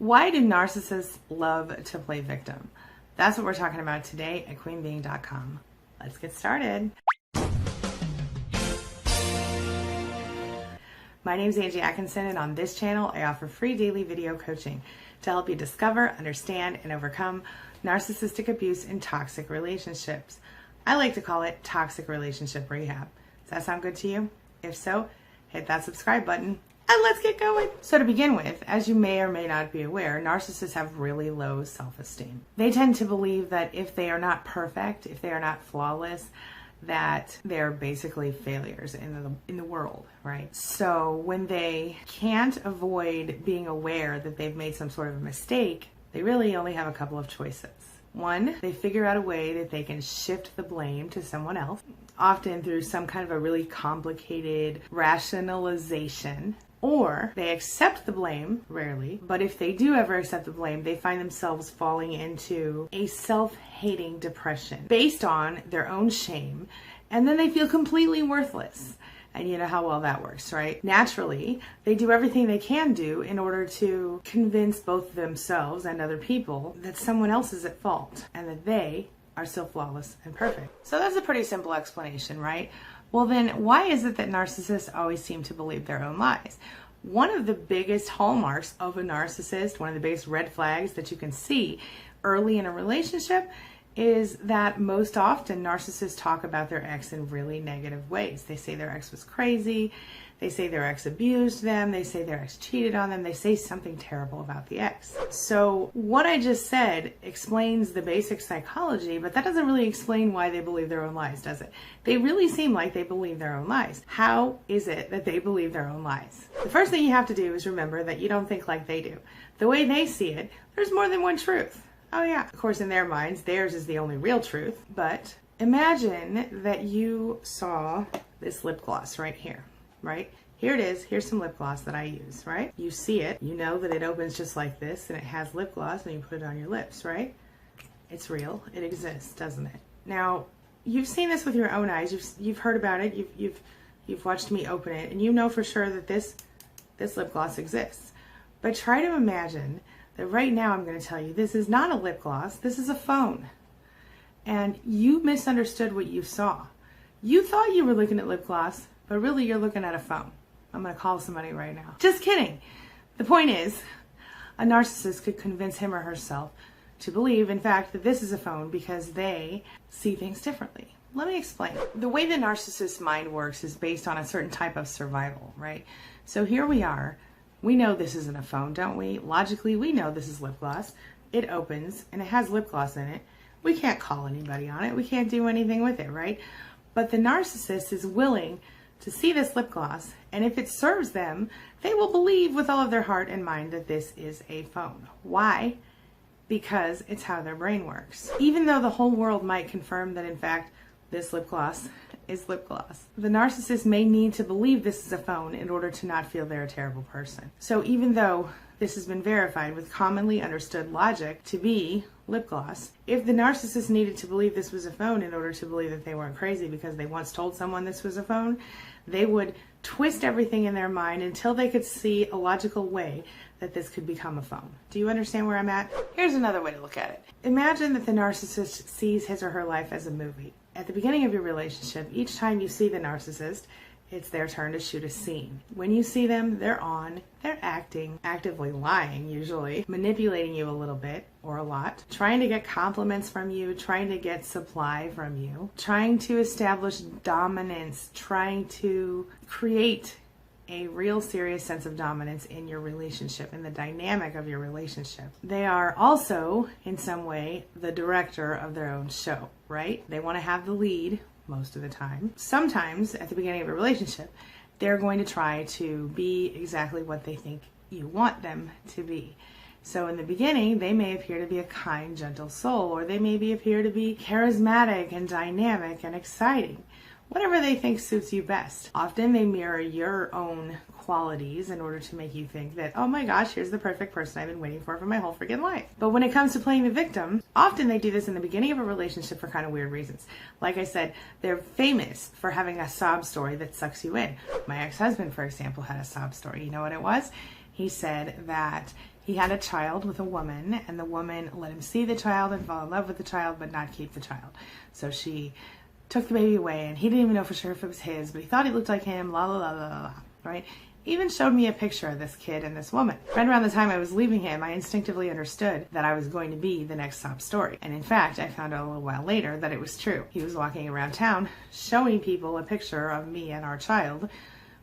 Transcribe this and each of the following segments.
Why do narcissists love to play victim? That's what we're talking about today at queenbeing.com. Let's get started. My name is Angie Atkinson, and on this channel, I offer free daily video coaching to help you discover, understand, and overcome narcissistic abuse in toxic relationships. I like to call it toxic relationship rehab. Does that sound good to you? If so, hit that subscribe button and let's get going. So to begin with, as you may or may not be aware, narcissists have really low self-esteem. They tend to believe that if they are not perfect, if they are not flawless, that they're basically failures in the world, right? So when they can't avoid being aware that they've made some sort of a mistake, they really only have a couple of choices. One, they figure out a way that they can shift the blame to someone else, often through some kind of a really complicated rationalization. Or they accept the blame, rarely, but if they do ever accept the blame, they find themselves falling into a self-hating depression based on their own shame, and then they feel completely worthless. And you know how well that works, right? Naturally, they do everything they can do in order to convince both themselves and other people that someone else is at fault and that they are still flawless and perfect. So that's a pretty simple explanation, right? Well then, why is it that narcissists always seem to believe their own lies? One of the biggest hallmarks of a narcissist, one of the biggest red flags that you can see early in a relationship, is that most often narcissists talk about their ex in really negative ways. They say their ex was crazy, they say their ex abused them, they say their ex cheated on them, they say something terrible about the ex. So what I just said explains the basic psychology, but that doesn't really explain why they believe their own lies, does it? They really seem like they believe their own lies. How is it that they believe their own lies? The first thing you have to do is remember that you don't think like they do. The way they see it, there's more than one truth. Oh yeah, of course in their minds, theirs is the only real truth, but imagine that you saw this lip gloss right here, right? Here it is, here's some lip gloss that I use, right? You see it, you know that it opens just like this and it has lip gloss and you put it on your lips, right? It's real, it exists, doesn't it? Now, you've seen this with your own eyes, you've heard about it, you've watched me open it, and you know for sure that this lip gloss exists. But try to imagine that right now I'm going to tell you this is not a lip gloss, this is a phone. And you misunderstood what you saw. You thought you were looking at lip gloss, but really you're looking at a phone. I'm going to call somebody right now. Just kidding. The point is, a narcissist could convince him or herself to believe, in fact, that this is a phone because they see things differently. Let me explain. The way the narcissist's mind works is based on a certain type of survival, right? So here we are. We know this isn't a phone, don't we? Logically, we know this is lip gloss. It opens and it has lip gloss in it. We can't call anybody on it. We can't do anything with it, right? But the narcissist is willing to see this lip gloss, and if it serves them, they will believe with all of their heart and mind that this is a phone. Why? Because it's how their brain works. Even though the whole world might confirm that, in fact, this lip gloss is lip gloss, the narcissist may need to believe this is a phone in order to not feel they're a terrible person. So even though this has been verified with commonly understood logic to be lip gloss, if the narcissist needed to believe this was a phone in order to believe that they weren't crazy because they once told someone this was a phone, they would twist everything in their mind until they could see a logical way that this could become a phone. Do you understand where I'm at? Here's another way to look at it. Imagine that the narcissist sees his or her life as a movie. At the beginning of your relationship, each time you see the narcissist, it's their turn to shoot a scene. When you see them, they're on, they're acting, actively lying usually, manipulating you a little bit or a lot, trying to get compliments from you, trying to get supply from you, trying to establish dominance, trying to create a real serious sense of dominance in your relationship, in the dynamic of your relationship. They are also, in some way, the director of their own show, right? They want to have the lead most of the time. Sometimes, at the beginning of a relationship, they're going to try to be exactly what they think you want them to be. So in the beginning, they may appear to be a kind, gentle soul, or they may appear to be charismatic and dynamic and exciting. Whatever they think suits you best. Often they mirror your own qualities in order to make you think that, oh my gosh, here's the perfect person I've been waiting for my whole freaking life. But when it comes to playing the victim, often they do this in the beginning of a relationship for kind of weird reasons. Like I said, they're famous for having a sob story that sucks you in. My ex-husband, for example, had a sob story. You know what it was? He said that He had a child with a woman, and the woman let him see the child and fall in love with the child, but not keep the child. So she took the baby away, and he didn't even know for sure if it was his, but he thought he looked like him, la la la la la, right? Even showed me a picture of this kid and this woman. Right around the time I was leaving him, I instinctively understood that I was going to be the next sob story. And in fact, I found out a little while later that it was true. He was walking around town showing people a picture of me and our child,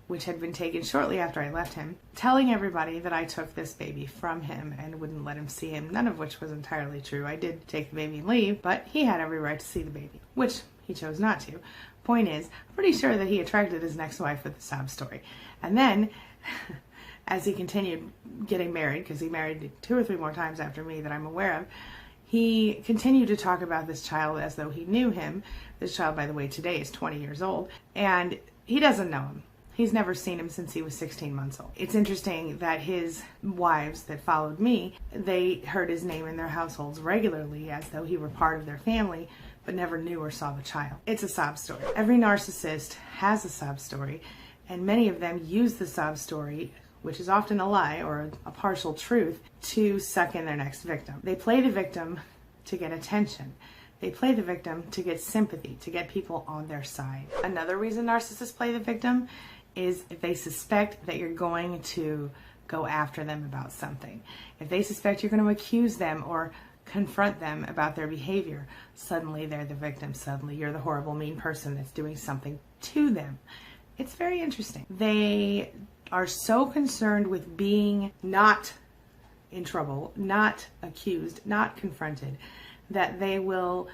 which had been taken shortly after I left him, telling everybody that I took this baby from him and wouldn't let him see him, none of which was entirely true. I did take the baby and leave, but he had every right to see the baby, which he chose not to. Point is, I'm pretty sure that he attracted his next wife with the sob story. And then, as he continued getting married, because he married 2 or 3 more times after me that I'm aware of, he continued to talk about this child as though he knew him. This child, by the way, today is 20 years old, and he doesn't know him. He's never seen him since he was 16 months old. It's interesting that his wives that followed me, they heard his name in their households regularly as though he were part of their family, but never knew or saw the child. It's a sob story. Every narcissist has a sob story, and many of them use the sob story, which is often a lie or a partial truth, to suck in their next victim. They play the victim to get attention. They play the victim to get sympathy, to get people on their side. Another reason narcissists play the victim is if they suspect that you're going to go after them about something. If they suspect you're going to accuse them or confront them about their behavior, suddenly they're the victim. Suddenly you're the horrible, mean person that's doing something to them. It's very interesting. They are so concerned with being not in trouble, not accused, not confronted, that they will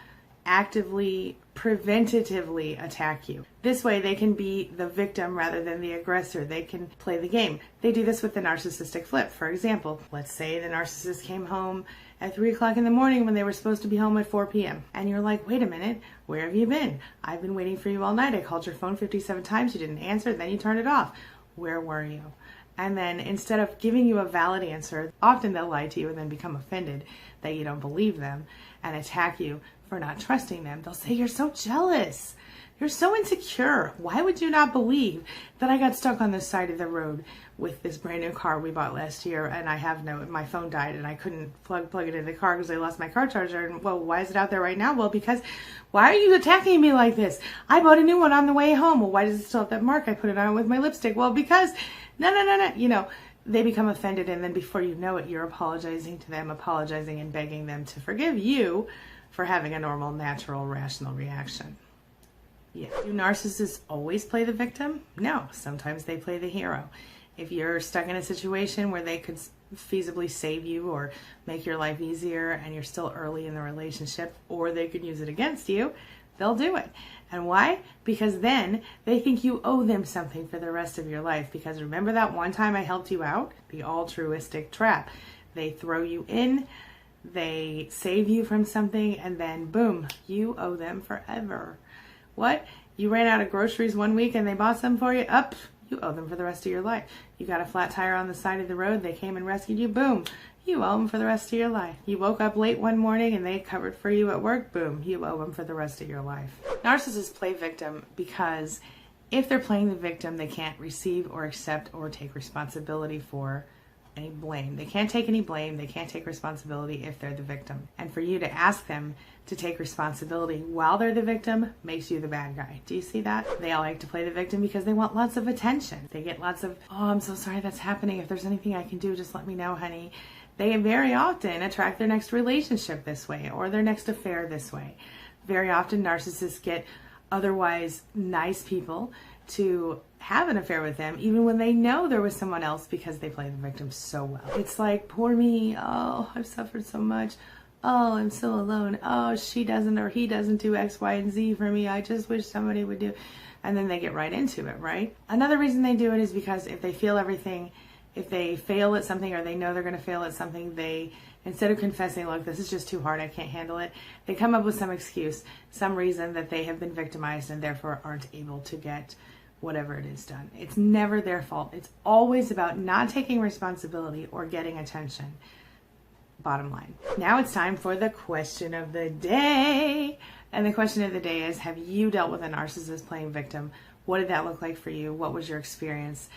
actively, preventatively attack you. This way they can be the victim rather than the aggressor. They can play the game. They do this with the narcissistic flip. For example, let's say the narcissist came home at 3 o'clock in the morning when they were supposed to be home at 4 p.m. And you're like, wait a minute, where have you been? I've been waiting for you all night. I called your phone 57 times. You didn't answer. Then you turned it off. Where were you? And then instead of giving you a valid answer, often they'll lie to you and then become offended that you don't believe them and attack you for not trusting them. They'll say, you're so jealous. You're so insecure. Why would you not believe that I got stuck on the side of the road with this brand new car we bought last year, and I have my phone died and I couldn't plug it in the car because I lost my car charger. And well, why is it out there right now? Well, because why are you attacking me like this? I bought a new one on the way home. Well, why does it still have that mark? I put it on with my lipstick. Well, because no. You know, they become offended, and then before you know it, you're apologizing to them, apologizing and begging them to forgive you for having a normal, natural, rational reaction. Yeah. Do narcissists always play the victim? No. Sometimes they play the hero. If you're stuck in a situation where they could feasibly save you or make your life easier and you're still early in the relationship, or they could use it against you, they'll do it. And why? Because then they think you owe them something for the rest of your life. Because remember that one time I helped you out? The altruistic trap. They throw you in, they save you from something, and then boom, you owe them forever. What? You ran out of groceries one week and they bought some for you? Up, you owe them for the rest of your life. You got a flat tire on the side of the road, they came and rescued you, boom, you owe them for the rest of your life. You woke up late one morning and they covered for you at work, boom, you owe them for the rest of your life. Narcissists play victim because if they're playing the victim, they can't receive or accept or take responsibility for any blame. They can't take any blame. They can't take responsibility if they're the victim. And for you to ask them to take responsibility while they're the victim makes you the bad guy. Do you see that? They all like to play the victim because they want lots of attention. They get lots of, oh, I'm so sorry that's happening. If there's anything I can do, just let me know, honey. They very often attract their next relationship this way or their next affair this way. Very often narcissists get otherwise nice people to have an affair with them even when they know there was someone else because they play the victim so well. It's like, poor me, oh, I've suffered so much. Oh, I'm so alone. Oh, she doesn't or he doesn't do X, Y, and Z for me. I just wish somebody would do. And then they get right into it, right? Another reason they do it is because if they feel everything, if they fail at something or they know they're going to fail at something, they, instead of confessing, look, this is just too hard, I can't handle it, they come up with some excuse, some reason that they have been victimized and therefore aren't able to get whatever it is done. It's never their fault. It's always about not taking responsibility or getting attention. Bottom line. Now it's time for the question of the day. And the question of the day is, have you dealt with a narcissist playing victim? What did that look like for you? What was your experience?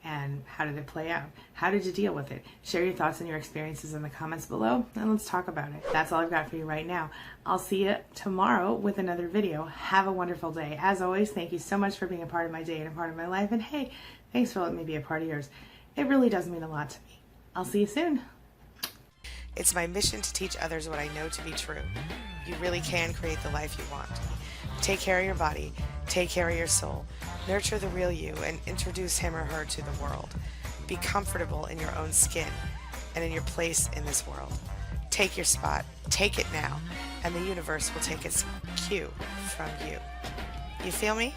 And how did it play out? How did you deal with it? Share your thoughts and your experiences in the comments below, and let's talk about it. That's all I've got for you right now. I'll see you tomorrow with another video. Have a wonderful day. As always, thank you so much for being a part of my day and a part of my life. And hey, thanks for letting me be a part of yours. It really does mean a lot to me. I'll see you soon. It's my mission to teach others what I know to be true. You really can create the life you want. Take care of your body, take care of your soul, nurture the real you, and introduce him or her to the world. Be comfortable in your own skin and in your place in this world. Take your spot, take it now, and the universe will take its cue from you. You feel me?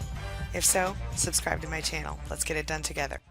If so, subscribe to my channel. Let's get it done together.